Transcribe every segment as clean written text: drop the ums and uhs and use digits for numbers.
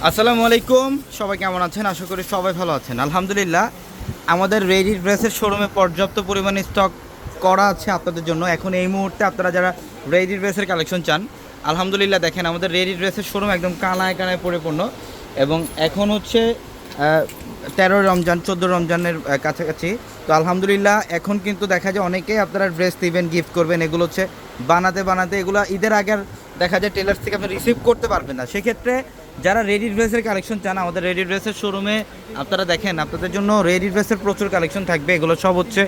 আসসালামু আলাইকুম, সবাই কেমন আছেন? আশা করি সবাই ভালো আছেন। আলহামদুলিল্লাহ, আমাদের রেডি ড্রেসের শোরুমে পর্যাপ্ত পরিমাণে স্টক করা আছে আপনাদের জন্য। এখন এই মুহূর্তে আপনারা যারা রেডি ড্রেসের কালেকশন চান, আলহামদুলিল্লাহ দেখেন আমাদের রেডি ড্রেসের শোরুম একদম কানায় কানায় পরিপূর্ণ। এবং এখন হচ্ছে 13 রমজান 14 রমজানের কাছাকাছি। তো আলহামদুলিল্লাহ এখন কিন্তু দেখা যায় অনেকেই আপনারা ড্রেস দিবেন, গিফট করবেন, এগুলো হচ্ছে বানাতে এগুলো ঈদের আগে দেখা যায় টেলার্স থেকে আপনি রিসিভ করতে পারবেন না। সেক্ষেত্রে যারা রেডি ড্রেসের কালেকশন চান, আমাদের রেডি ড্রেসের শোরুমে আপনারা দেখেন আপনাদের জন্য রেডি ড্রেসের প্রচুর কালেকশন থাকবে। এগুলো সব হচ্ছে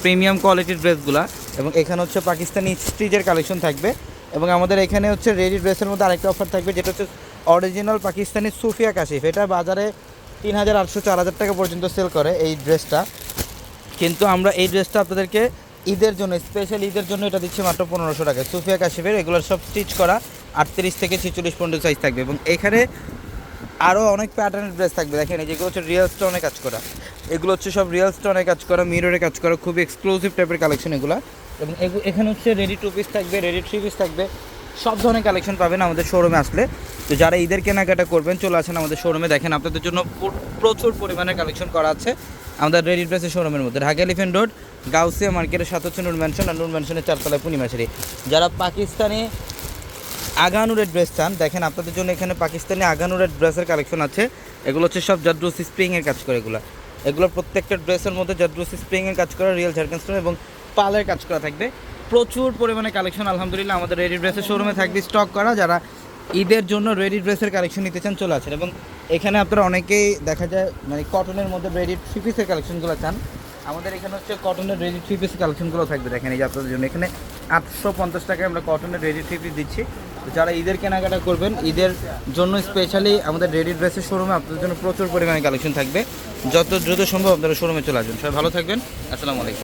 প্রিমিয়াম কোয়ালিটির ড্রেসগুলো। এবং এখানে হচ্ছে পাকিস্তানি স্টিচের কালেকশন থাকবে। এবং আমাদের এখানে হচ্ছে রেডি ড্রেসের মধ্যে আরেকটা অফার থাকবে, যেটা হচ্ছে অরিজিনাল পাকিস্তানি সুফিয়া কাশিফ। এটা বাজারে 3800 4000 টাকা পর্যন্ত সেল করে এই ড্রেসটা। কিন্তু আমরা এই ড্রেসটা আপনাদেরকে ঈদের জন্য, স্পেশাল ঈদের জন্য এটা দিচ্ছি মাত্র 1500 টাকা। সুফিয়া কাশিফের এগুলোর সব স্টিচ করা 38 থেকে 46 পর্যন্ত সাইজ থাকবে। এবং এখানে আরও অনেক প্যাটার্নের ড্রেস থাকবে। দেখেন এই যেগুলো হচ্ছে রিয়েল স্টোনে কাজ করা, এগুলো হচ্ছে সব রিয়েল স্টোনে কাজ করা, মিররে কাজ করা, খুবই এক্সক্লুসিভ টাইপের কালেকশন এগুলো। এবং এখানে হচ্ছে রেডি 2 পিস থাকবে, রেডি 3 পিস থাকবে, সব ধরনের কালেকশন পাবেন আমাদের শোরুমে আসলে। তো যারা ঈদের কেনাকাটা করবেন চলে আসেন আমাদের শোরুমে। দেখেন আপনাদের জন্য প্রচুর পরিমাণের কালেকশন করা আছে আমাদের রেডি ড্রেসের শোরুমের মধ্যে। ঢাকা এলিফ্যান্ট রোড, গাউসিয়া মার্কেটের সাথে হচ্ছে নূর ম্যানশন, আর নূর ম্যানশনের 4 তলায় পূর্ণিমাশারি। যারা পাকিস্তানি আগানুরের ড্রেস চান, দেখেন আপনাদের জন্য এখানে পাকিস্তানি আগানুরের ড্রেসের কালেকশন আছে। এগুলো হচ্ছে সব জাদ্রুসি স্প্রিংয়ের কাজ করে। এগুলো প্রত্যেকটা ড্রেসের মধ্যে জাদ্রুসি স্প্রিংয়ের কাজ করা, রিয়েল ঝাড়খান্ড স্টোন এবং পালের কাজ করা থাকবে। প্রচুর পরিমাণে কালেকশন আলহামদুলিল্লাহ আমাদের রেডি ড্রেসের শোরুমে থাকবে স্টক করা। যারা ঈদের জন্য রেডি ড্রেসের কালেকশন নিতে চান চলে আসেন। এবং এখানে আপনারা অনেকেই দেখা যায় মানে কটনের মধ্যে রেডি 3 পিসের কালেকশনগুলো চান, আমাদের এখানে হচ্ছে কটনের রেডি 3 পিসের কালেকশনগুলো থাকবে। দেখেন এই যে আপনাদের জন্য এখানে 850 টাকায় আমরা কটনের রেডি 3 পিস দিচ্ছি। তো যারা ঈদের কেনাকাটা করবেন, ঈদের জন্য স্পেশালি আমাদের রেডি ড্রেসের শোরুমে আপনাদের জন্য প্রচুর পরিমাণে কালেকশন থাকবে। যত দ্রুত সম্ভব আপনারা শোরুমে চলে আসবেন। সবাই ভালো থাকবেন। আসসালামু আলাইকুম।